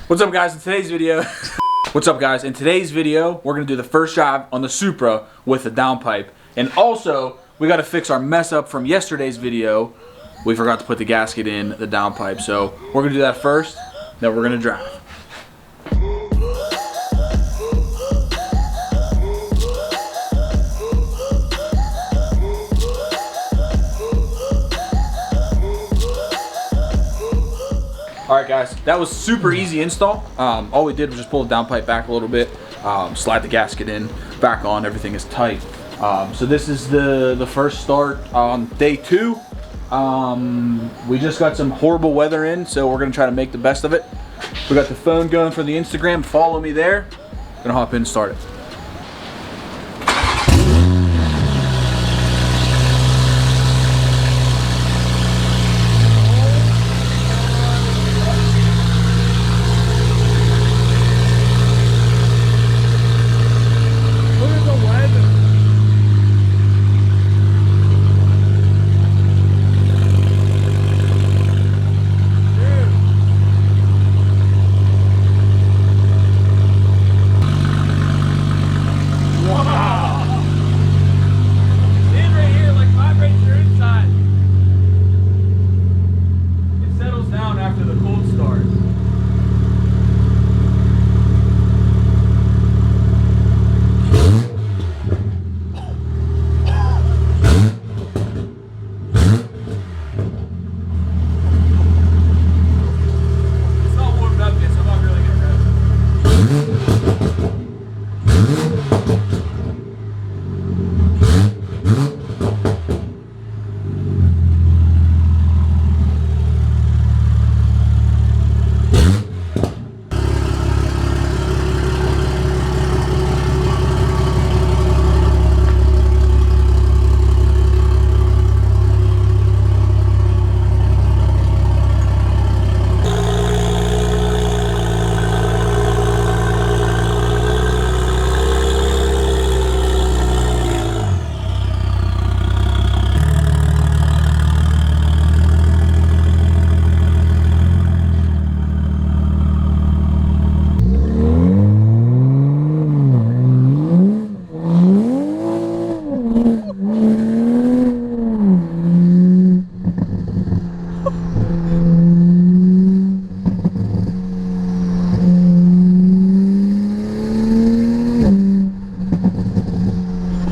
What's up guys, in today's video we're gonna do the first drive on the Supra with the downpipe. And also we gotta fix our mess up from yesterday's video. We forgot to put the gasket in the downpipe, so we're gonna do that first, then we're gonna drive. Alright guys, that was super easy install. All we did was just pull the downpipe back a little bit, slide the gasket in, back on, everything is tight. So this is the first start on day 2. We just got some horrible weather in, so we're gonna try to make the best of it. We got the phone going for the Instagram, follow me there. Gonna hop in and start it.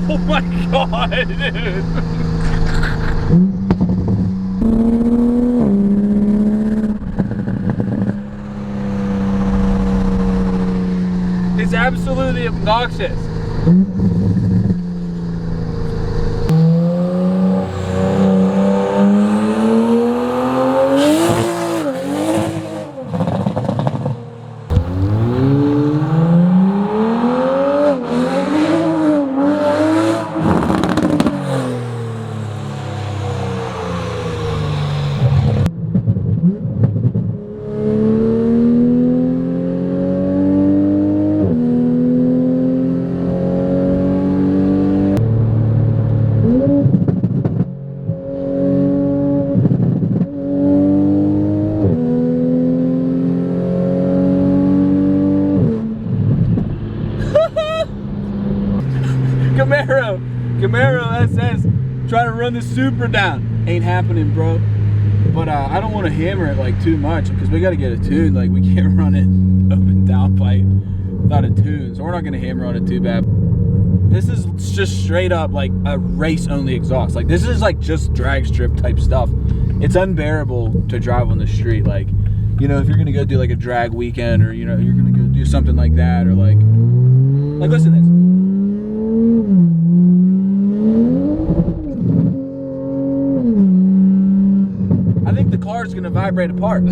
Oh my god, dude! It's absolutely obnoxious. Camaro SS, try to run the Supra down. Ain't happening, bro. But I don't want to hammer it like too much because we got to get it tuned. Like we can't run it open downpipe without a tune, so we're not gonna hammer on it too bad. This is just straight up like a race only exhaust. Like this is like just drag strip type stuff. It's unbearable to drive on the street. Like, you know, if you're gonna go do like a drag weekend, or you know, you're gonna go do something like that, or like listen to this. I think the car is gonna vibrate apart.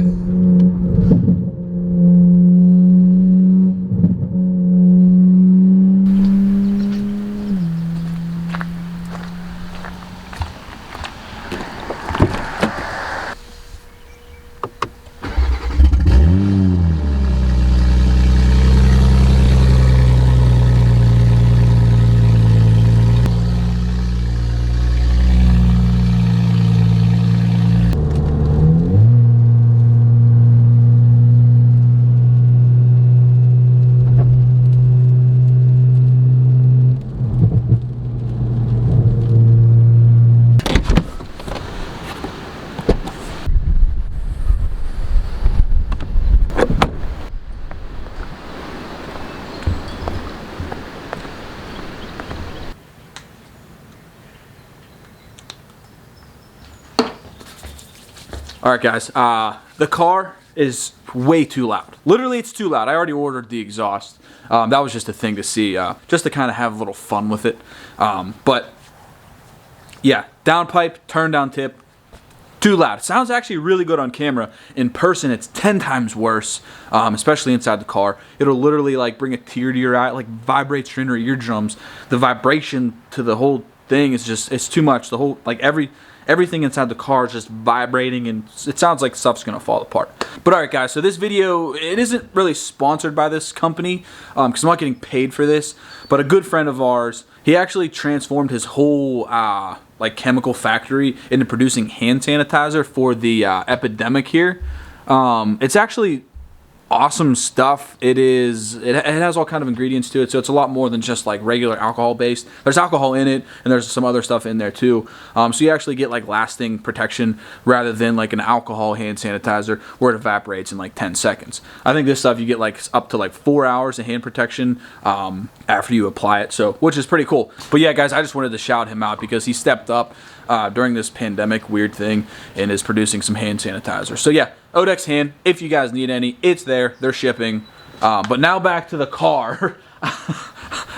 All right, guys. The car is way too loud. Literally, it's too loud. I already ordered the exhaust. That was just a thing to see, just to kind of have a little fun with it. But yeah, downpipe, turn down tip, too loud. It sounds actually really good on camera. In person, it's 10 times worse, especially inside the car. It'll literally like bring a tear to your eye, like vibrates your inner eardrums. The vibration to the whole thing is just, it's too much. The whole, like everything inside the car is just vibrating, and it sounds like stuff's gonna fall apart. But alright guys, so this video, it isn't really sponsored by this company, because I'm not getting paid for this, but a good friend of ours, he actually transformed his whole like chemical factory into producing hand sanitizer for the epidemic here. It's actually awesome stuff. It has all kind of ingredients to it, so it's a lot more than just like regular alcohol based. There's alcohol in it, and there's some other stuff in there too, so you actually get like lasting protection rather than like an alcohol hand sanitizer where it evaporates in like 10 seconds. I think this stuff you get like up to like 4 hours of hand protection after you apply it, so which is pretty cool. But yeah guys, I just wanted to shout him out because he stepped up during this pandemic weird thing and is producing some hand sanitizer. So yeah, Odex hand, if you guys need any, it's there. They're shipping. But now back to the car.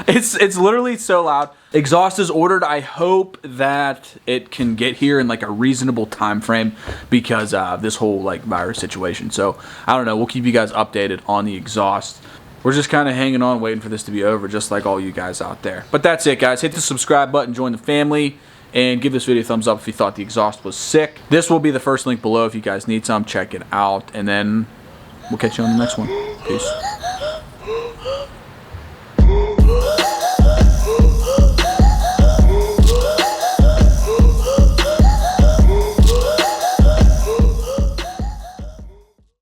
It's literally so loud. Exhaust is ordered. I hope that it can get here in like a reasonable time frame because this whole like virus situation. So I don't know. We'll keep you guys updated on the exhaust. We're just kind of hanging on, waiting for this to be over, just like all you guys out there. But that's it, guys. Hit the subscribe button, join the family, and give this video a thumbs up if you thought the exhaust was sick. This will be the first link below if you guys need some. Check it out, and then we'll catch you on the next one. Peace.